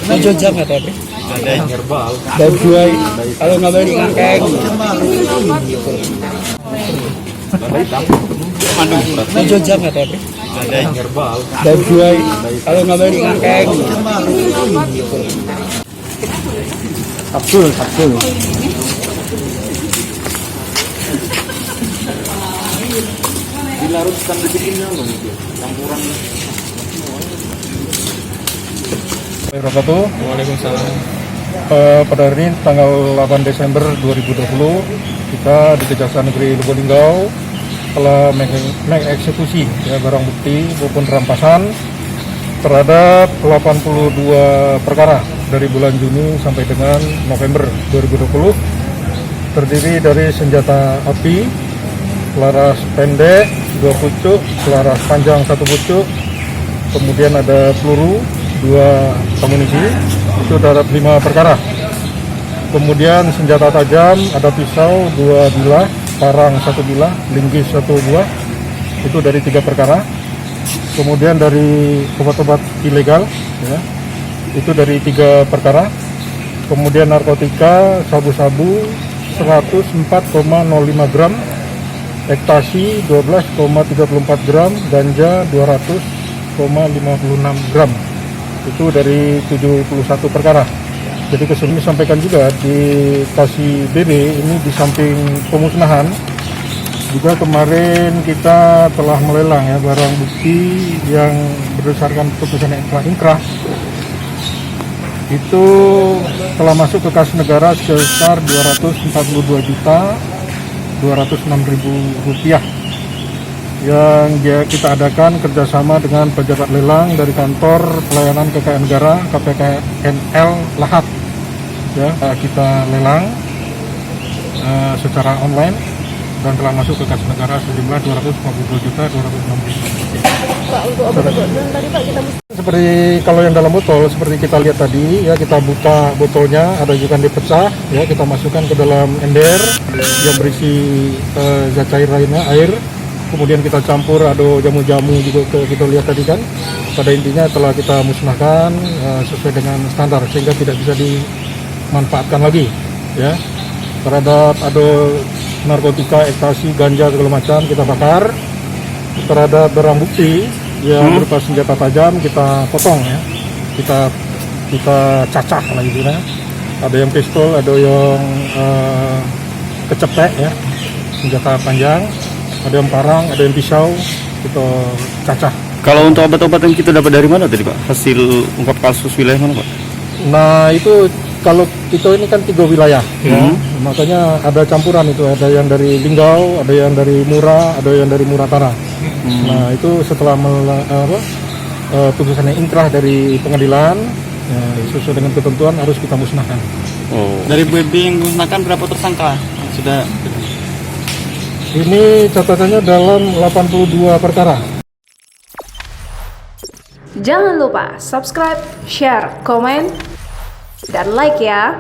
Hijau jam ya tapi. Dan jual kalau nggak beli ngangkeng. Hijau jam ya tapi. Dan jual kalau nggak beli ngangkeng. Kapsul. Dilarutkan dibikinnya loh itu campuran. Waalaikumsalam. Pada hari ini tanggal 8 Desember 2020 kita di Kejaksaan Negeri Lubuk Linggau telah mengeksekusi barang bukti maupun rampasan terhadap 82 perkara dari bulan Juni sampai dengan November 2020, terdiri dari senjata api, selaras pendek 2 pucuk, selaras panjang 1 pucuk, kemudian ada peluru 2 amunisi, itu terhadap 5 perkara. Kemudian senjata tajam ada pisau 2 bilah, parang 1 bilah, linggis 1 buah, itu dari 3 perkara. Kemudian dari obat-obat ilegal itu dari 3 perkara. Kemudian narkotika sabu-sabu 104,05 gram, ekstasi 12,34 gram, ganja 200,56 gram, itu dari 71 perkara. Jadi kesini sampaikan juga di KSBB ini di samping pemusnahan juga kemarin kita telah melelang barang bukti yang berdasarkan keputusan inkrah itu telah masuk ke kas negara sebesar Rp242.206.000 yang kita adakan kerjasama dengan pejabat lelang dari kantor pelayanan kekayaan negara KPKNL Lahat. Kita lelang secara online dan telah masuk ke kas negara sejumlah Rp242.206.000. Pak, untuk obat-obatan tadi Pak kita seperti kalau yang dalam botol seperti kita lihat tadi kita buka botolnya, ada juga dipecah kita masukkan ke dalam ember yang berisi zat cair lainnya, air, kemudian kita campur ada jamu-jamu juga kita lihat tadi kan. Pada intinya telah kita musnahkan sesuai dengan standar sehingga tidak bisa dimanfaatkan lagi terhadap ada narkotika, ekstasi, ganja segala macam kita bakar. Terhadap barang bukti yang berupa senjata tajam kita potong kita cacah lah gitu ada yang pistol, ada yang kecepek senjata panjang, ada yang parang, ada yang pisau, kita cacah. Kalau untuk obat-obatan kita dapat dari mana tadi Pak? Hasil ungkap kasus wilayah mana Pak? Nah itu kalau kita ini kan 3 wilayah makanya ada campuran itu, ada yang dari Linggau, ada yang dari Mura, ada yang dari Muratara. Nah itu setelah putusan inkrah dari pengadilan sesuai dengan ketentuan harus kita musnahkan. Dari BB yang menggunakan berapa tersangka? Sudah. Ini catatannya dalam 82 perkara. Jangan lupa subscribe, share, komen, dan like ya.